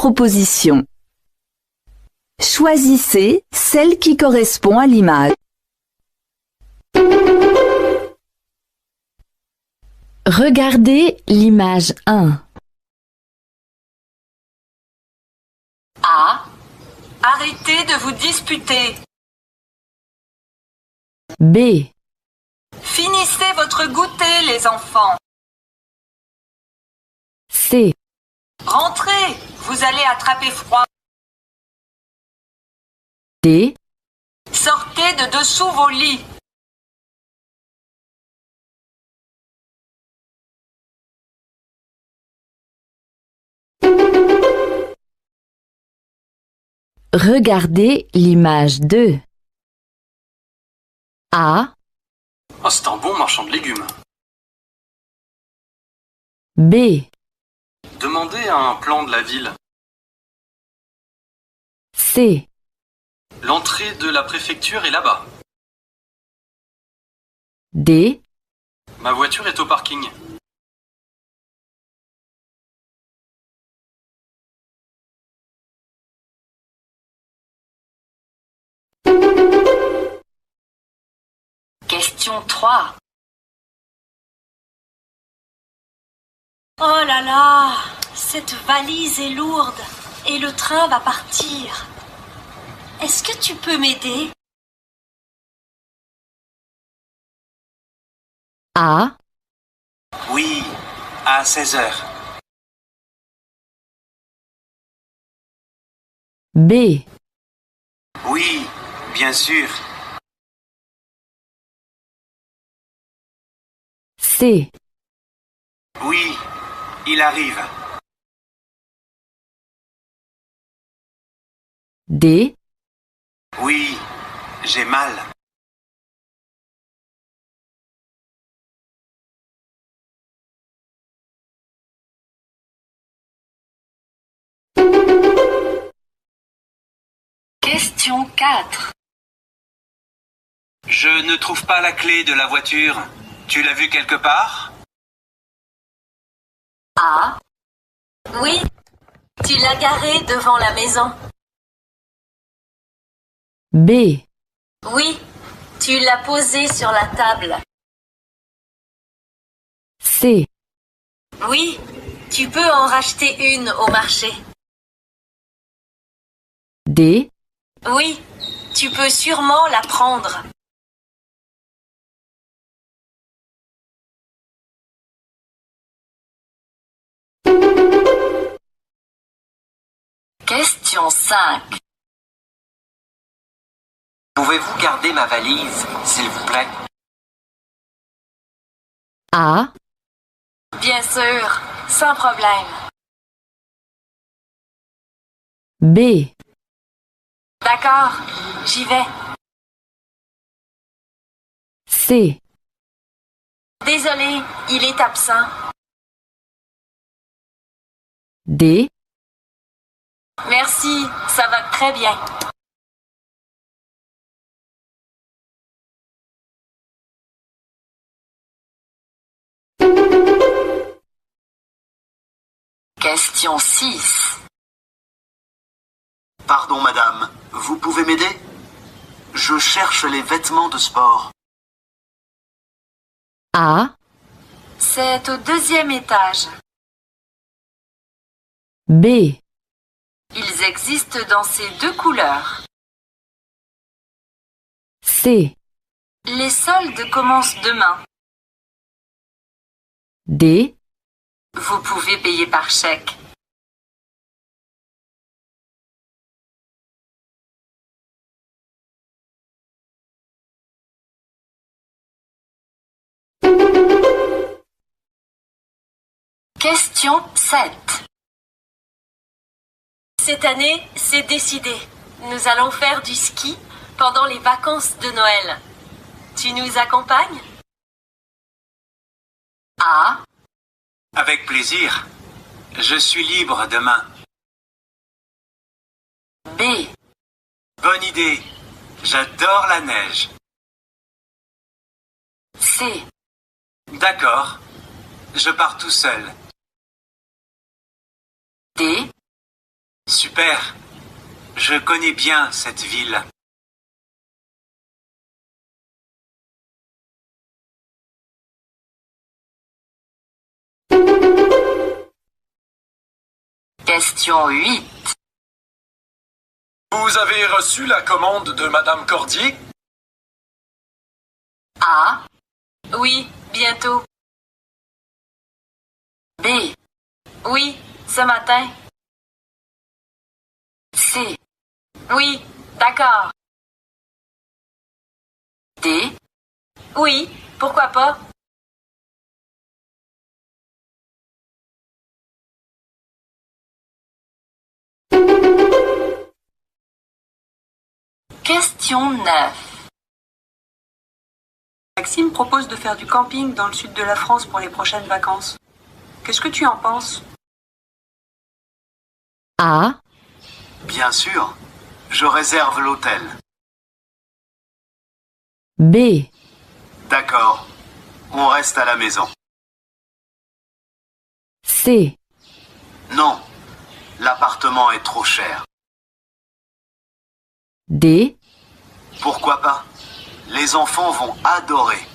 propositions. Choisissez celle qui correspond à l'image. Regardez l'image 1. A. Arrêtez de vous disputer. B. Finissez votre goûter, les enfants. C. Rentrez, vous allez attraper froid. D. Sortez de dessous vos lits. Regardez l'image 2. A. Oh, c'est un bon marchand de légumes. B. Demandez un plan de la ville. C. L'entrée de la préfecture est là-bas. D. Ma voiture est au parking. Question 3. Oh là là, cette valise est lourde et le train va partir. Est-ce que tu peux m'aider? A. Oui, à 16 heures. B. Oui, bien sûr. C. Oui, il arrive. D. Oui, j'ai mal. Question 4. Je ne trouve pas la clé de la voiture. Tu l'as vue quelque part? A. Oui, tu l'as garée devant la maison. B. Oui, tu l'as posée sur la table. C. Oui, tu peux en racheter une au marché. D. Oui, tu peux sûrement la prendre. Question 5. Pouvez-vous garder ma valise, s'il vous plaît? A. Bien sûr, sans problème. B. D'accord, j'y vais. C. Désolé, il est absent. D. Merci, ça va très bien. Question 6. Pardon, madame. Vous pouvez m'aider? Je cherche les vêtements de sport. A. C'est au 2e étage. B. Ils existent dans ces 2 couleurs. C. Les soldes commencent demain. D. Vous pouvez payer par chèque. Question 7. Cette année, c'est décidé. Nous allons faire du ski pendant les vacances de Noël. Tu nous accompagnes? A. Avec plaisir. Je suis libre demain. B. Bonne idée. J'adore la neige. C. D'accord. Je pars tout seul. D. Super. Je connais bien cette ville. Question 8. Vous avez reçu la commande de Madame Cordier? A. Oui, bientôt. B. Oui, ce matin. C. Oui, d'accord. D. Oui, pourquoi pas? Question 9. Maxime propose de faire du camping dans le sud de la France pour les prochaines vacances. Qu'est-ce que tu en penses? A, Bien sûr. Je réserve l'hôtel. B, D'accord. On reste à la maison. C, Non. L'appartement est trop cher. D, Pourquoi pas? Les enfants vont adorer.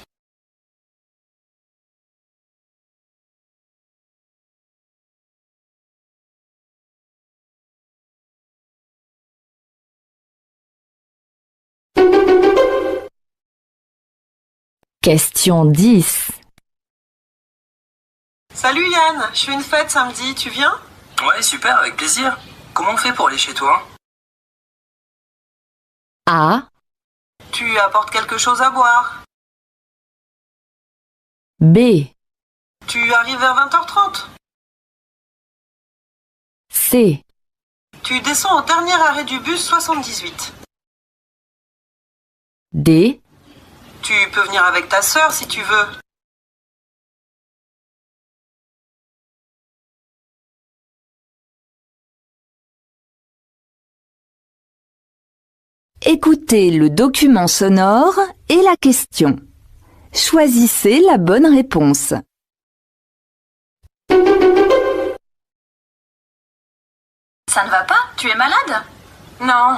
question 10. Salut Yann, je fais une fête samedi, tu viens? Ouais, super, avec plaisir. Comment on fait pour aller chez toi? A, Tu apportes quelque chose à boire. B, Tu arrives vers 20h30. C, Tu descends au dernier arrêt du bus 78. D, Tu peux venir avec ta sœur si tu veux. Écoutez le document sonore et la question. Choisissez la bonne réponse. Ça ne va pas? Tu es malade? Non,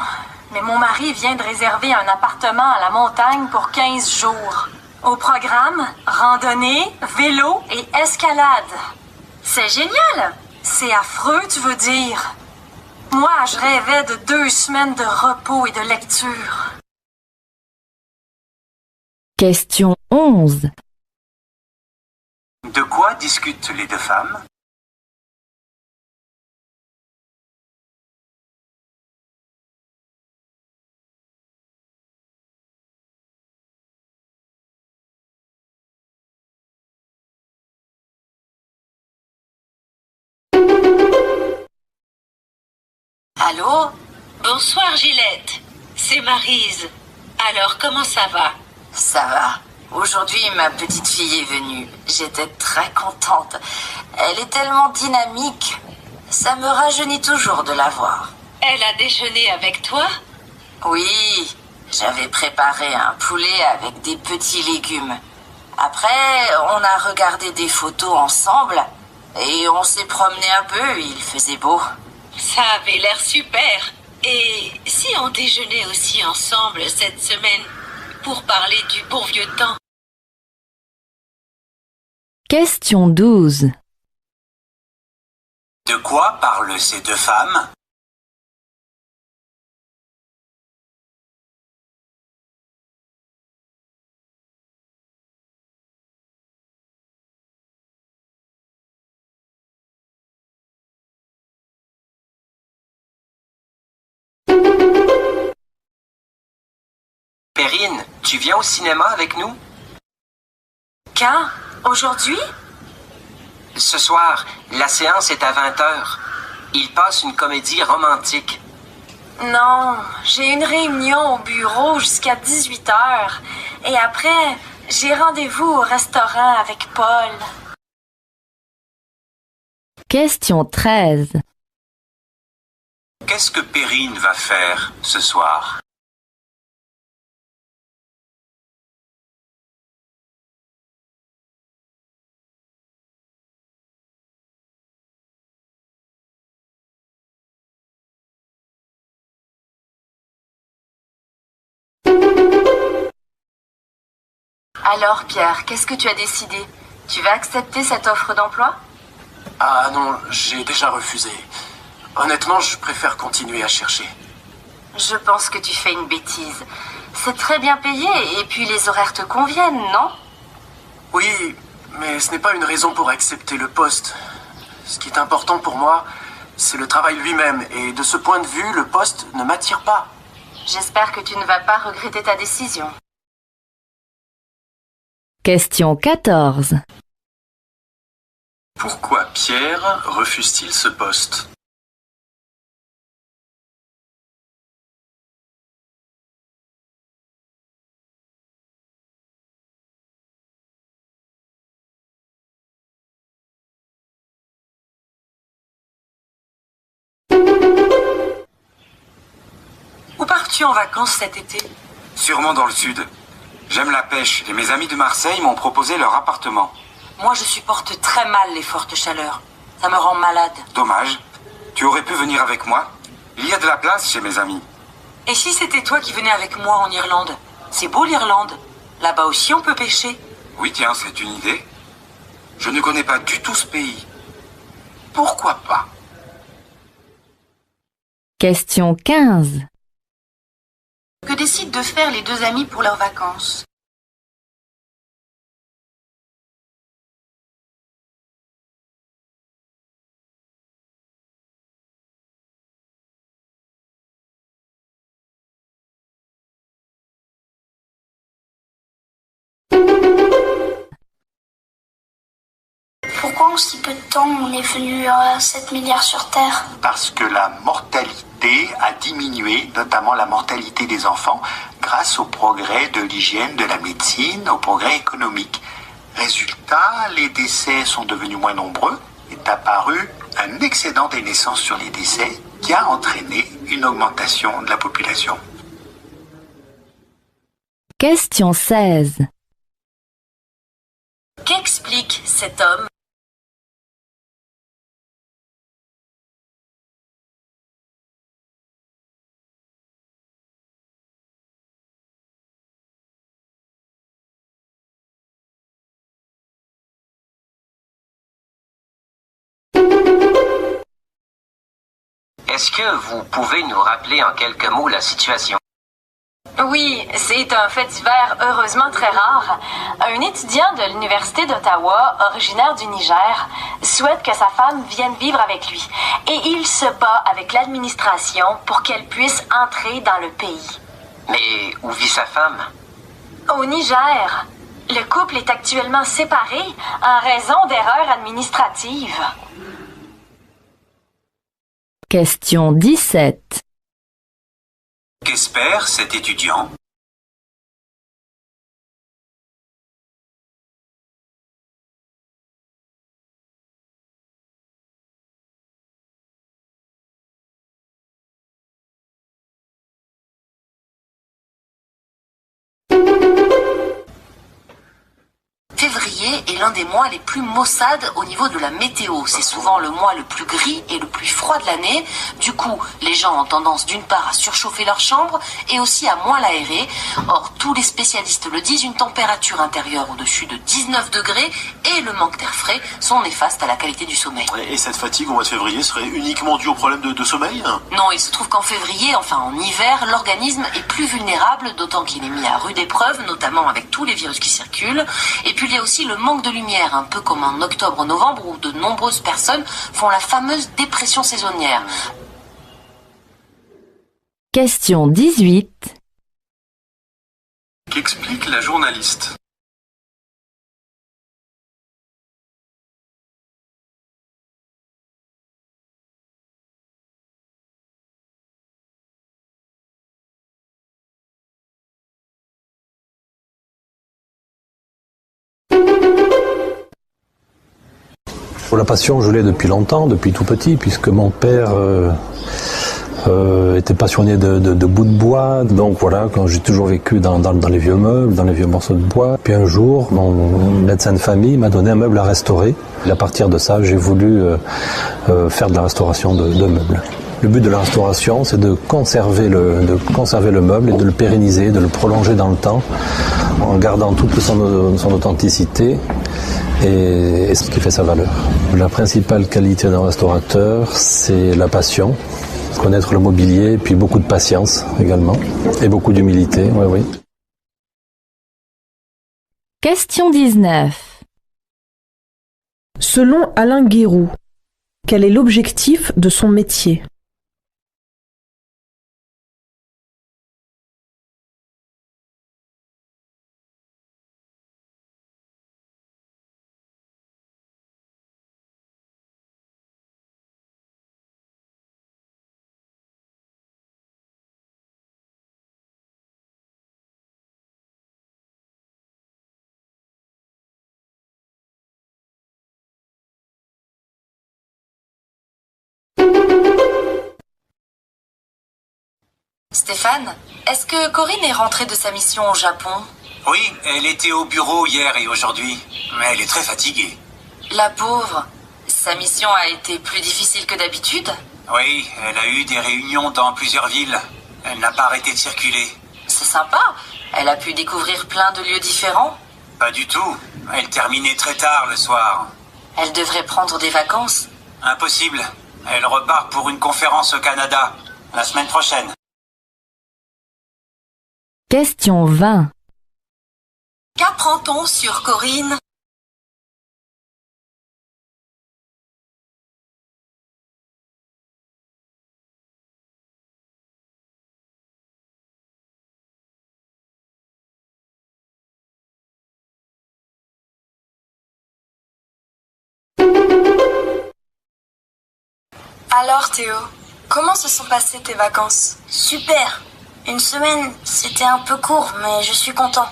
mais mon mari vient de réserver un appartement à la montagne pour 15 jours. Au programme, randonnée, vélo et escalade. C'est génial! C'est affreux, tu veux dire? Moi, je rêvais de 2 semaines de repos et de lecture. question 11. De quoi discutent les deux femmes? Allô? Bonsoir Gillette. C'est Maryse. Alors, comment ça va? Ça va. Aujourd'hui, ma petite fille est venue. J'étais très contente. Elle est tellement dynamique. Ça me rajeunit toujours de la voir. Elle a déjeuné avec toi? Oui. J'avais préparé un poulet avec des petits légumes. Après, on a regardé des photos ensemble et on s'est promené un peu. Il faisait beau. Ça avait l'air super. Et si on déjeunait aussi ensemble cette semaine pour parler du bon vieux temps? Question 12. De quoi parlent ces deux femmes? Perrine, tu viens au cinéma avec nous? Quand? Aujourd'hui? Ce soir, la séance est à 20h. Il passe une comédie romantique. Non, j'ai une réunion au bureau jusqu'à 18h. Et après, j'ai rendez-vous au restaurant avec Paul. Question 13. Qu'est-ce que Perrine va faire ce soir? Alors Pierre, qu'est-ce que tu as décidé? Tu vas accepter cette offre d'emploi? Ah non, j'ai déjà refusé. Honnêtement, je préfère continuer à chercher. Je pense que tu fais une bêtise. C'est très bien payé et puis les horaires te conviennent, non? Oui, mais ce n'est pas une raison pour accepter le poste. Ce qui est important pour moi, c'est le travail lui-même. Et de ce point de vue, le poste ne m'attire pas. J'espère que tu ne vas pas regretter ta décision. Question 14. Pourquoi Pierre refuse-t-il ce poste? Où pars-tu en vacances cet été? Sûrement dans le sud. J'aime la pêche et mes amis de Marseille m'ont proposé leur appartement. Moi, je supporte très mal les fortes chaleurs. Ça me rend malade. Dommage. Tu aurais pu venir avec moi. Il y a de la place chez mes amis. Et si c'était toi qui venais avec moi en Irlande? C'est beau l'Irlande. Là-bas aussi, on peut pêcher. Oui, tiens, c'est une idée. Je ne connais pas du tout ce pays. Pourquoi pas? Question 15. Que décident de faire les deux amis pour leurs vacances? Pourquoi en si peu de temps on est venu à 7 milliards sur Terre? Parce que la mortalité a diminué, notamment la mortalité des enfants, grâce au progrès de l'hygiène, de la médecine, au progrès économique. Résultat, les décès sont devenus moins nombreux. Est apparu un excédent des naissances sur les décès qui a entraîné une augmentation de la population. Question 16. Qu'explique cet homme? Est-ce que vous pouvez nous rappeler en quelques mots la situation? Oui, c'est un fait divers heureusement très rare. Un étudiant de l'Université d'Ottawa, originaire du Niger, souhaite que sa femme vienne vivre avec lui. Et il se bat avec l'administration pour qu'elle puisse entrer dans le pays. Mais où vit sa femme? Au Niger, le couple est actuellement séparé en raison d'erreurs administratives. Question 17. Qu'espère cet étudiant? Février est l'un des mois les plus maussades au niveau de la météo. C'est souvent le mois le plus gris et le plus froid de l'année. Du coup, les gens ont tendance d'une part à surchauffer leur chambre et aussi à moins l'aérer. Or, tous les spécialistes le disent, une température intérieure au-dessus de 19 degrés et le manque d'air frais sont néfastes à la qualité du sommeil. Et cette fatigue au mois de février serait uniquement due au problème de sommeil? Non, il se trouve qu'en février, enfin en hiver, l'organisme est plus vulnérable, d'autant qu'il est mis à rude épreuve, notamment avec tous les virus qui circulent. Et puis il y a aussi le manque de lumière, un peu comme en octobre-novembre où de nombreuses personnes font la fameuse dépression saisonnière. Question 18. Qu'explique la journaliste? La passion, je l'ai depuis longtemps, depuis tout petit, puisque mon père était passionné de bouts de bois. Donc voilà, quand j'ai toujours vécu dans les vieux meubles, dans les vieux morceaux de bois. Puis un jour, mon médecin de famille m'a donné un meuble à restaurer. Et à partir de ça, j'ai voulu faire de la restauration de meubles. Le but de la restauration, c'est de conserver le meuble et de le pérenniser, de le prolonger dans le temps, en gardant toute son authenticité et ce qui fait sa valeur. La principale qualité d'un restaurateur, c'est la passion, connaître le mobilier, puis beaucoup de patience également, et beaucoup d'humilité, oui. Question 19. Selon Alain Guéroux, quel est l'objectif de son métier? Stéphane, est-ce que Corinne est rentrée de sa mission au Japon? Oui, elle était au bureau hier et aujourd'hui, mais elle est très fatiguée. La pauvre. Sa mission a été plus difficile que d'habitude? Oui, elle a eu des réunions dans plusieurs villes. Elle n'a pas arrêté de circuler. C'est sympa. Elle a pu découvrir plein de lieux différents? Pas du tout. Elle terminait très tard le soir. Elle devrait prendre des vacances? Impossible. Elle repart pour une conférence au Canada, la semaine prochaine. Question 20. Qu'apprend-on sur Corinne? Alors Théo, comment se sont passées tes vacances? Super. Une semaine, c'était un peu court, mais je suis content.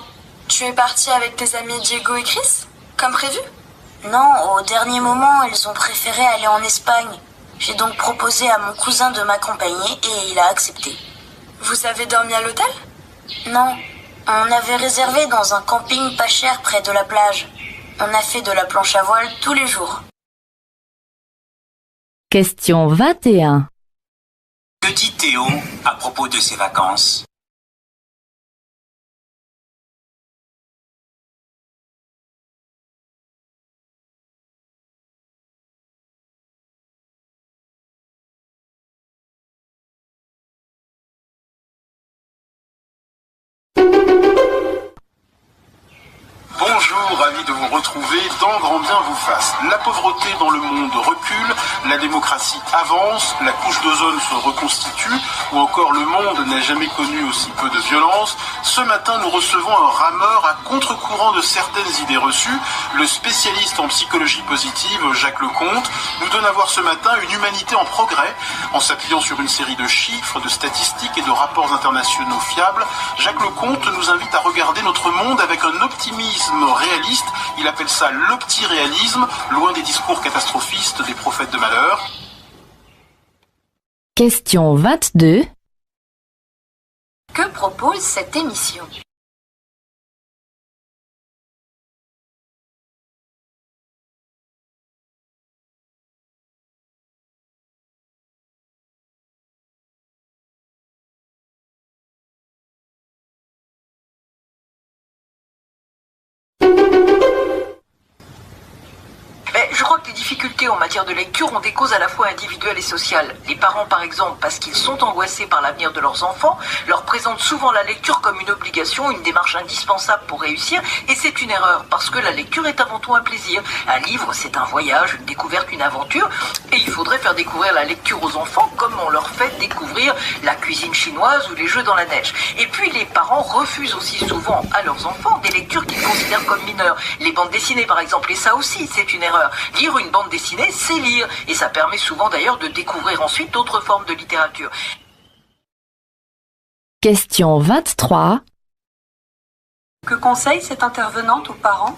Tu es parti avec tes amis Diego et Chris, comme prévu? Non, au dernier moment, ils ont préféré aller en Espagne. J'ai donc proposé à mon cousin de m'accompagner et il a accepté. Vous avez dormi à l'hôtel? Non, on avait réservé dans un camping pas cher près de la plage. On a fait de la planche à voile tous les jours. Question 21. Que dit Théo à propos de ses vacances? Bonjour, ravi de vous retrouver dans Grand Bien vous fasse. La pauvreté dans le monde recule, la démocratie avance, la couche d'ozone se reconstitue, ou encore le monde n'a jamais connu aussi peu de violence. Ce matin, nous recevons un rameur à contre-courant de certaines idées reçues. Le spécialiste en psychologie positive, Jacques Lecomte, nous donne à voir ce matin une humanité en progrès. En s'appuyant sur une série de chiffres, de statistiques et de rapports internationaux fiables, Jacques Lecomte nous invite à regarder notre monde avec un optimisme réaliste. Il appelle ça l'optiréalisme, loin des discours catastrophistes des prophètes de malheur. Question 22. Que propose cette émission? Je crois que les difficultés en matière de lecture ont des causes à la fois individuelles et sociales. Les parents, par exemple, parce qu'ils sont angoissés par l'avenir de leurs enfants, leur présentent souvent la lecture comme une obligation, une démarche indispensable pour réussir, et c'est une erreur, parce que la lecture est avant tout un plaisir. Un livre, c'est un voyage, une découverte, une aventure, et il faudrait faire découvrir la lecture aux enfants comme on leur fait découvrir la cuisine chinoise ou les jeux dans la neige. Et puis les parents refusent aussi souvent à leurs enfants des lectures qu'ils considèrent comme mineures. Les bandes dessinées, par exemple, et ça aussi, c'est une erreur. Lire une bande dessinée, c'est lire. Et ça permet souvent d'ailleurs de découvrir ensuite d'autres formes de littérature. Question 23. Que conseille cette intervenante aux parents?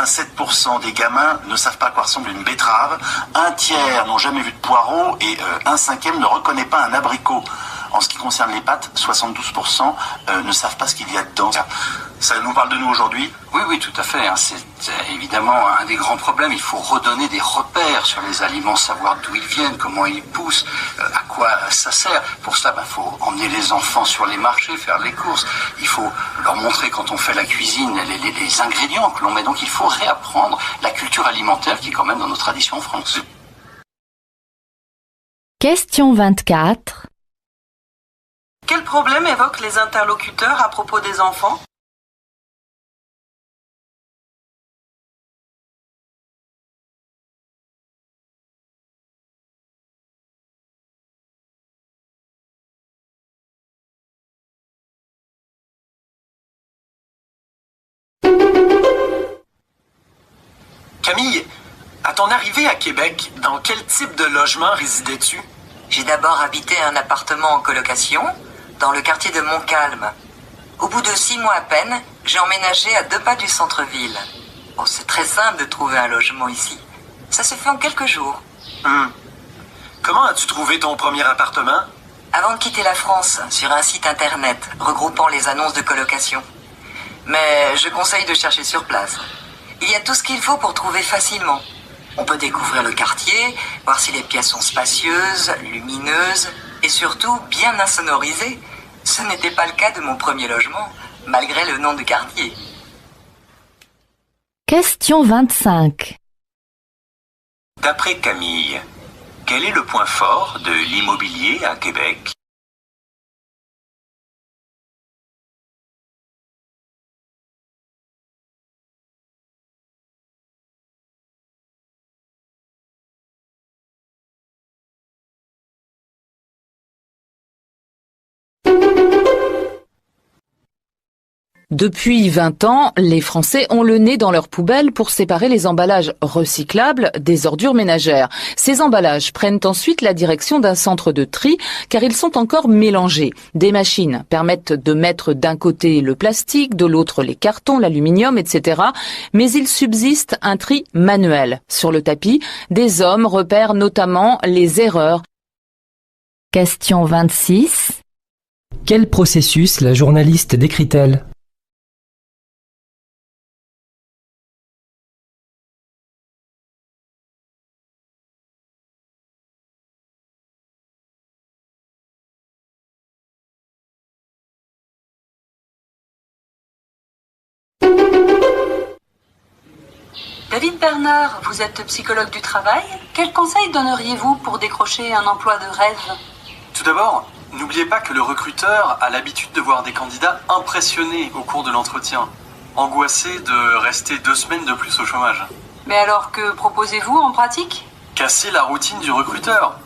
87% des gamins ne savent pas à quoi ressemble une betterave, un tiers n'ont jamais vu de poireau et un cinquième ne reconnaît pas un abricot. En ce qui concerne les pâtes, 72% ne savent pas ce qu'il y a dedans. Ça nous parle de nous aujourd'hui? Oui, tout à fait. C'est évidemment un des grands problèmes. Il faut redonner des repères sur les aliments, savoir d'où ils viennent, comment ils poussent, à quoi ça sert. Pour cela, il faut emmener les enfants sur les marchés, faire les courses. Il faut leur montrer quand on fait la cuisine les ingrédients que l'on met. Donc il faut réapprendre la culture alimentaire qui est quand même dans nos traditions en France. Question 24. Quel problème évoquent les interlocuteurs à propos des enfants? Camille, à ton arrivée à Québec, dans quel type de logement résidais-tu? J'ai d'abord habité un appartement en colocation dans le quartier de Montcalm. Au bout de 6 mois à peine, j'ai emménagé à 2 pas du centre-ville. Oh, c'est très simple de trouver un logement ici. Ça se fait en quelques jours. Comment as-tu trouvé ton premier appartement? Avant de quitter la France, sur un site internet regroupant les annonces de colocation. Mais je conseille de chercher sur place. Il y a tout ce qu'il faut pour trouver facilement. On peut découvrir le quartier, voir si les pièces sont spacieuses, lumineuses et surtout bien insonorisées. Ce n'était pas le cas de mon premier logement, malgré le nom du quartier. Question 25. D'après Camille, quel est le point fort de l'immobilier à Québec? Depuis 20 ans, les Français ont le nez dans leurs poubelles pour séparer les emballages recyclables des ordures ménagères. Ces emballages prennent ensuite la direction d'un centre de tri car ils sont encore mélangés. Des machines permettent de mettre d'un côté le plastique, de l'autre les cartons, l'aluminium, etc. Mais il subsiste un tri manuel. Sur le tapis, des hommes repèrent notamment les erreurs. Question 26. Quel processus la journaliste décrit-elle? David Bernard, vous êtes psychologue du travail. Quel conseil donneriez-vous pour décrocher un emploi de rêve? Tout d'abord, n'oubliez pas que le recruteur a l'habitude de voir des candidats impressionnés au cours de l'entretien, angoissés de rester 2 semaines de plus au chômage. Mais alors que proposez-vous en pratique? Cassez la routine du recruteur.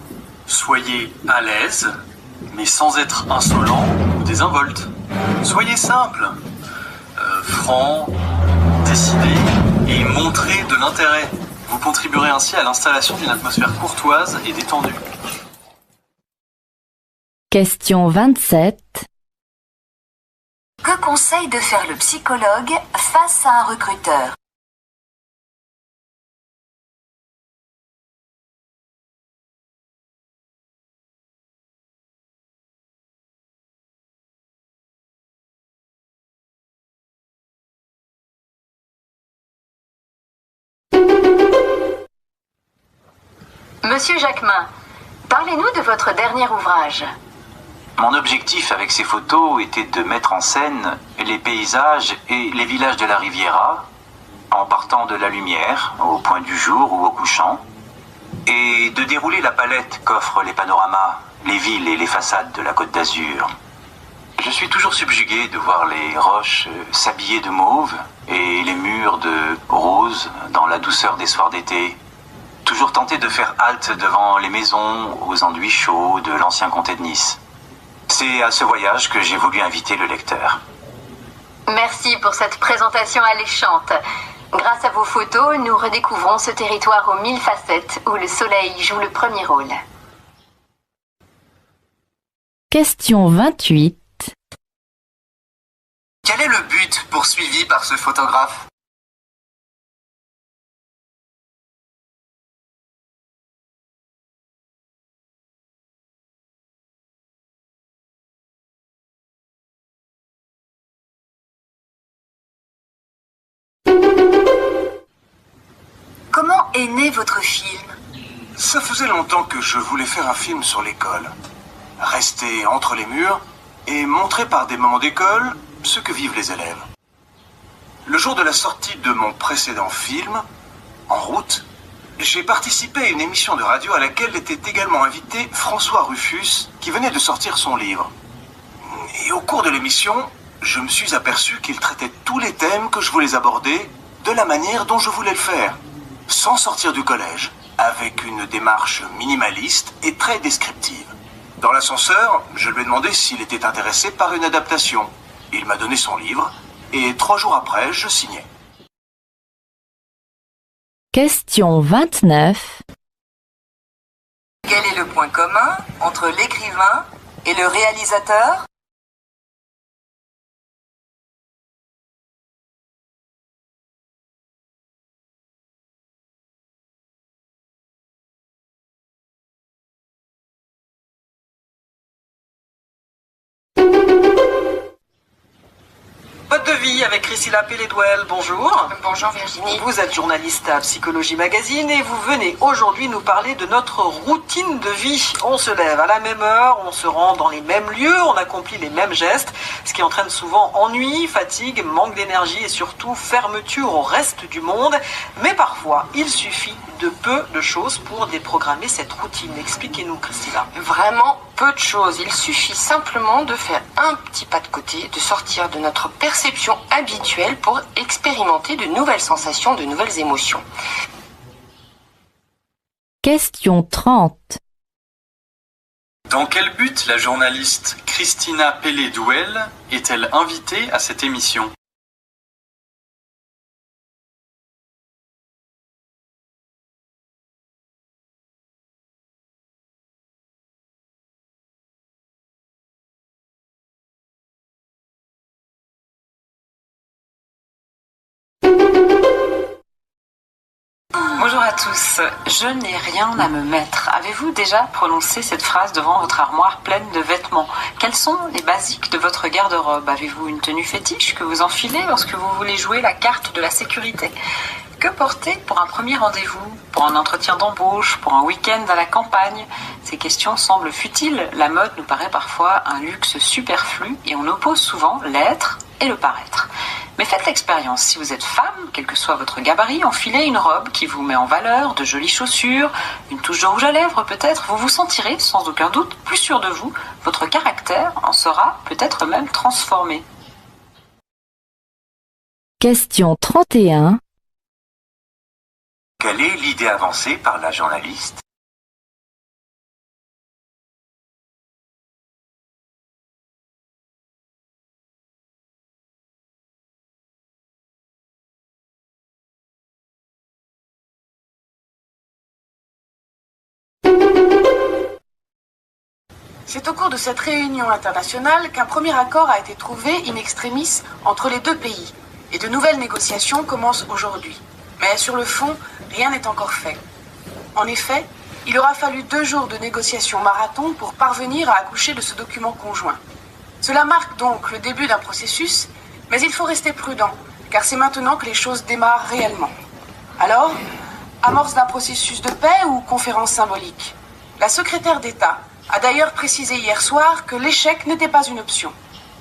Soyez à l'aise, mais sans être insolent ou désinvolte. Soyez simple, franc, décidé et montrez de l'intérêt. Vous contribuerez ainsi à l'installation d'une atmosphère courtoise et détendue. Question 27. Que conseille de faire le psychologue face à un recruteur? Monsieur Jacquemin, parlez-nous de votre dernier ouvrage. Mon objectif avec ces photos était de mettre en scène les paysages et les villages de la Riviera, en partant de la lumière, au point du jour ou au couchant, et de dérouler la palette qu'offrent les panoramas, les villes et les façades de la Côte d'Azur. Je suis toujours subjugué de voir les roches s'habiller de mauve et les murs de rose dans la douceur des soirs d'été. Toujours tenté de faire halte devant les maisons aux enduits chauds de l'ancien comté de Nice. C'est à ce voyage que j'ai voulu inviter le lecteur. Merci pour cette présentation alléchante. Grâce à vos photos, nous redécouvrons ce territoire aux 1000 facettes où le soleil joue le premier rôle. Question 28. Quel est le but poursuivi par ce photographe? est né votre film? Ça faisait longtemps que je voulais faire un film sur l'école. Rester entre les murs et montrer par des moments d'école ce que vivent les élèves. Le jour de la sortie de mon précédent film, En route, j'ai participé à une émission de radio à laquelle était également invité François Rufus, qui venait de sortir son livre. Et au cours de l'émission, je me suis aperçu qu'il traitait tous les thèmes que je voulais aborder de la manière dont je voulais le faire, sans sortir du collège, avec une démarche minimaliste et très descriptive. Dans l'ascenseur, je lui ai demandé s'il était intéressé par une adaptation. Il m'a donné son livre, et 3 jours après, je signais. Question 29. Quel est le point commun entre l'écrivain et le réalisateur? Mode de vie avec Priscilla Pelledwell, bonjour. Bonjour Virginie. Vous êtes journaliste à Psychologie Magazine et vous venez aujourd'hui nous parler de notre routine de vie. On se lève à la même heure, on se rend dans les mêmes lieux, on accomplit les mêmes gestes, ce qui entraîne souvent ennui, fatigue, manque d'énergie et surtout fermeture au reste du monde. Mais parfois, il suffit de peu de choses pour déprogrammer cette routine. Expliquez-nous, Priscilla. Vraiment peu de choses. Il suffit simplement de faire un petit pas de côté, de sortir de notre perception habituelle pour expérimenter de nouvelles sensations, de nouvelles émotions. Question 30. Dans quel but la journaliste Christina Pelledwell est-elle invitée à cette émission ? Bonjour à tous, je n'ai rien à me mettre. Avez-vous déjà prononcé cette phrase devant votre armoire pleine de vêtements? Quels sont les basiques de votre garde-robe? Avez-vous une tenue fétiche que vous enfilez lorsque vous voulez jouer la carte de la sécurité? Que porter pour un premier rendez-vous, pour un entretien d'embauche, pour un week-end à la campagne? Ces questions semblent futiles. La mode nous paraît parfois un luxe superflu et on oppose souvent l'être et le paraître. Mais faites l'expérience, si vous êtes femme, quel que soit votre gabarit, enfilez une robe qui vous met en valeur, de jolies chaussures, une touche de rouge à lèvres peut-être, vous vous sentirez sans aucun doute plus sûr de vous, votre caractère en sera peut-être même transformé. Question 31. Quelle est l'idée avancée par la journaliste? C'est au cours de cette réunion internationale qu'un premier accord a été trouvé in extremis entre les deux pays. Et de nouvelles négociations commencent aujourd'hui. Mais sur le fond, rien n'est encore fait. En effet, il aura fallu 2 jours de négociations marathon pour parvenir à accoucher de ce document conjoint. Cela marque donc le début d'un processus, mais il faut rester prudent, car c'est maintenant que les choses démarrent réellement. Alors, amorce d'un processus de paix ou conférence symbolique? La secrétaire d'État a d'ailleurs précisé hier soir que l'échec n'était pas une option.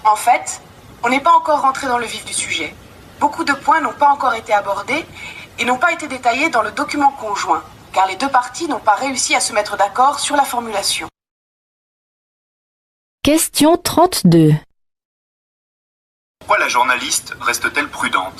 En fait, on n'est pas encore rentré dans le vif du sujet. Beaucoup de points n'ont pas encore été abordés et n'ont pas été détaillés dans le document conjoint, car les deux parties n'ont pas réussi à se mettre d'accord sur la formulation. Question 32. Pourquoi la journaliste reste-t-elle prudente ?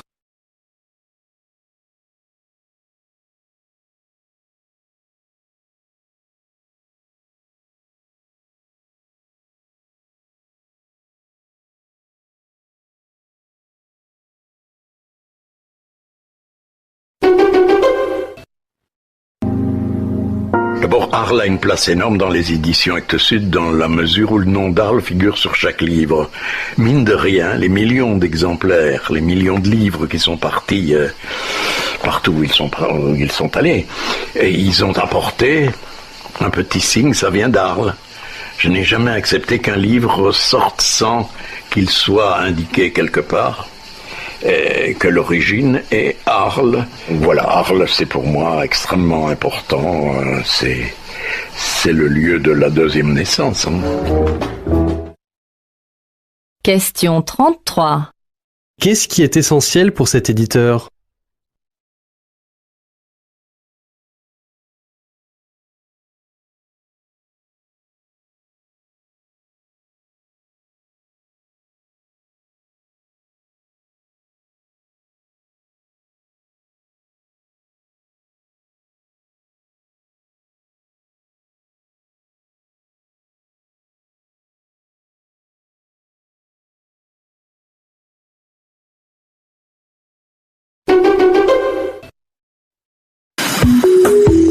D'abord, Arles a une place énorme dans les éditions Actes Sud dans la mesure où le nom d'Arles figure sur chaque livre. Mine de rien, les millions d'exemplaires, les millions de livres qui sont partis partout où ils sont allés, et ils ont apporté un petit signe, ça vient d'Arles. Je n'ai jamais accepté qu'un livre sorte sans qu'il soit indiqué quelque part. que l'origine est Arles. Voilà, Arles, c'est pour moi extrêmement important. C'est le lieu de la deuxième naissance. Question 33. Qu'est-ce qui est essentiel pour cet éditeur ?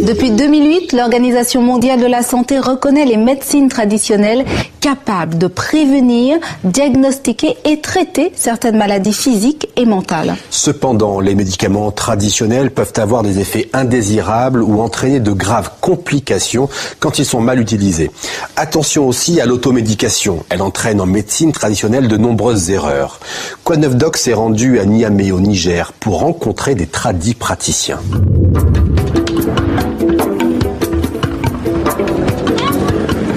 Depuis 2008, l'Organisation mondiale de la santé reconnaît les médecines traditionnelles capables de prévenir, diagnostiquer et traiter certaines maladies physiques et mentales. Cependant, les médicaments traditionnels peuvent avoir des effets indésirables ou entraîner de graves complications quand ils sont mal utilisés. Attention aussi à l'automédication. Elle entraîne en médecine traditionnelle de nombreuses erreurs. Quoi Neuf Doc s'est rendu à Niamey au Niger pour rencontrer des tradis praticiens.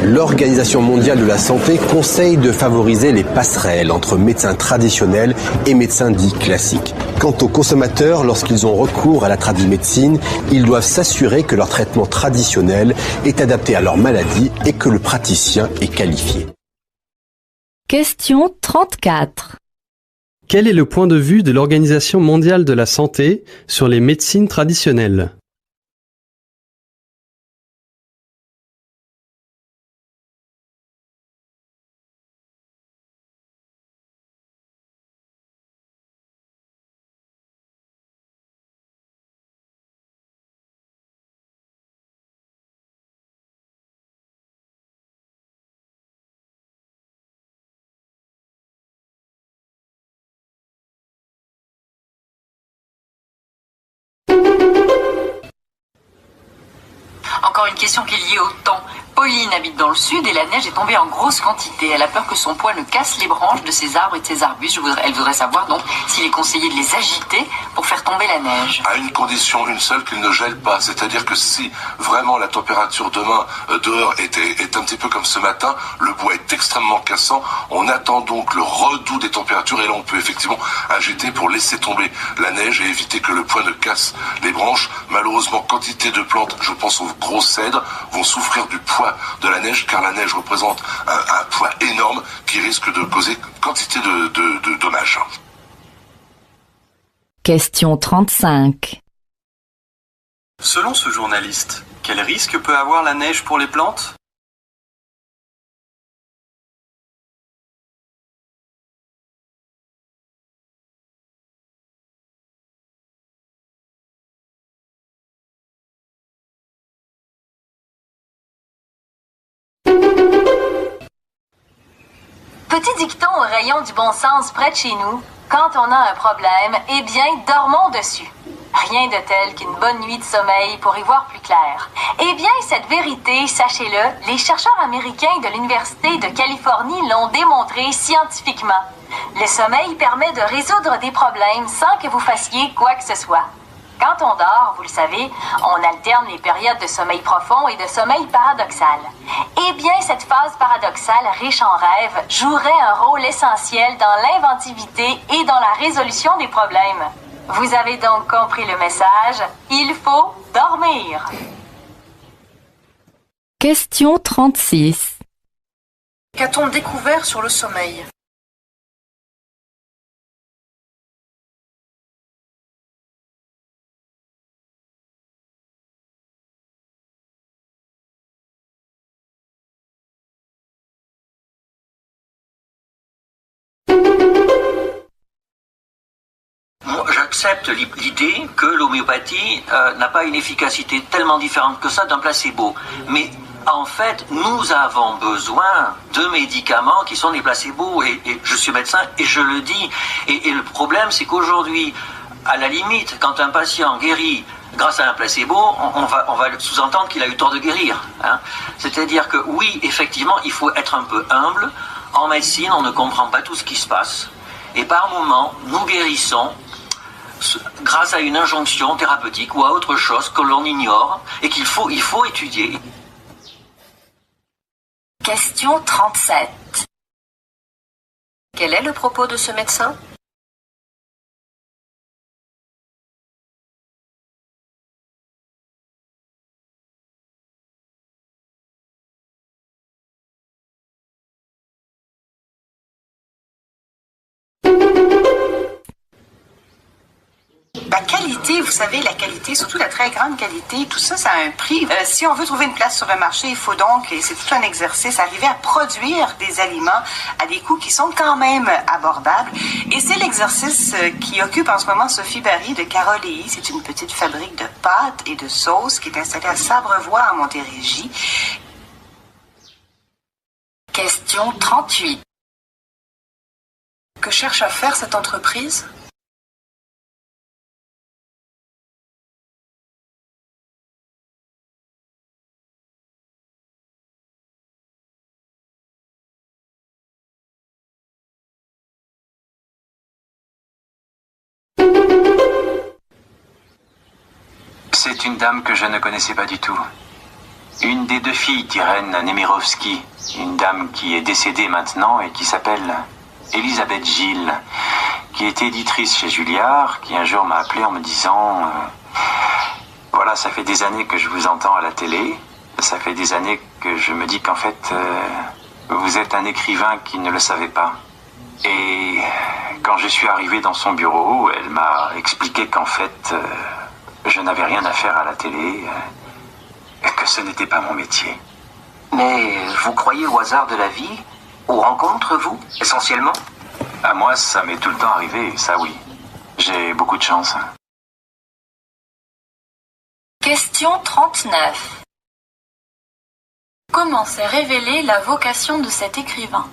L'Organisation mondiale de la santé conseille de favoriser les passerelles entre médecins traditionnels et médecins dits classiques. Quant aux consommateurs, lorsqu'ils ont recours à la tradimédecine, ils doivent s'assurer que leur traitement traditionnel est adapté à leur maladie et que le praticien est qualifié. Question 34. Quel est le point de vue de l'Organisation mondiale de la santé sur les médecines traditionnelles ? Encore une question qui est liée au temps. Pauline habite dans le sud et la neige est tombée en grosse quantité. Elle a peur que son poids ne casse les branches de ses arbres et de ses arbustes. Elle voudrait savoir donc s'il est conseillé de les agiter pour faire tomber la neige. À une condition, une seule, qu'ils ne gèlent pas. C'est-à-dire que si vraiment la température demain dehors est un petit peu comme ce matin, le bois est extrêmement cassant. On attend donc le redout des températures et là on peut effectivement agiter pour laisser tomber la neige et éviter que le poids ne casse les branches. Malheureusement, quantité de plantes, je pense aux gros cèdres, vont souffrir du poids de la neige car la neige représente un poids énorme qui risque de causer quantité de dommages. Question 35. Selon ce journaliste, quel risque peut avoir la neige pour les plantes ? Petit dicton au rayon du bon sens près de chez nous, quand on a un problème, eh bien, dormons dessus. Rien de tel qu'une bonne nuit de sommeil pour y voir plus clair. Eh bien, cette vérité, sachez-le, les chercheurs américains de l'Université de Californie l'ont démontré scientifiquement. Le sommeil permet de résoudre des problèmes sans que vous fassiez quoi que ce soit. Quand on dort, vous le savez, on alterne les périodes de sommeil profond et de sommeil paradoxal. Eh bien, cette phase paradoxale riche en rêves jouerait un rôle essentiel dans l'inventivité et dans la résolution des problèmes. Vous avez donc compris le message, il faut dormir. Question 36. Qu'a-t-on découvert sur le sommeil ? J'accepte l'idée que l'homéopathie n'a pas une efficacité tellement différente que ça d'un placebo. Mais en fait, nous avons besoin de médicaments qui sont des placebos. Et je suis médecin et je le dis. Et le problème, c'est qu'aujourd'hui, à la limite, quand un patient guérit grâce à un placebo, on va sous-entendre qu'il a eu tort de guérir. Hein. C'est-à-dire que oui, effectivement, il faut être un peu humble. En médecine, on ne comprend pas tout ce qui se passe. Et par moments, nous guérissons grâce à une injonction thérapeutique ou à autre chose que l'on ignore et qu'il faut étudier. Question 37. Quel est le propos de ce médecin? La qualité, vous savez, la qualité, surtout la très grande qualité, tout ça, ça a un prix. Si on veut trouver une place sur le marché, il faut donc, et c'est tout un exercice, arriver à produire des aliments à des coûts qui sont quand même abordables. Et c'est l'exercice qui occupe en ce moment Sophie Barry de Carole-Léhi. C'est une petite fabrique de pâtes et de sauces qui est installée à Sabrevoix, en Montérégie. Question 38. Que cherche à faire cette entreprise? C'est une dame que je ne connaissais pas du tout. Une des deux filles d'Irène Nemirovsky, une dame qui est décédée maintenant et qui s'appelle Elisabeth Gilles, qui est éditrice chez Julliard, qui un jour m'a appelé en me disant voilà, ça fait des années que je vous entends à la télé, ça fait des années que je me dis qu'en fait, vous êtes un écrivain qui ne le savait pas. Et quand je suis arrivé dans son bureau, elle m'a expliqué qu'en fait, je n'avais rien à faire à la télé, que ce n'était pas mon métier. Mais vous croyez au hasard de la vie? Aux rencontres, vous, essentiellement? À moi, ça m'est tout le temps arrivé, ça oui. J'ai beaucoup de chance. Question 39. Comment s'est révélée la vocation de cet écrivain?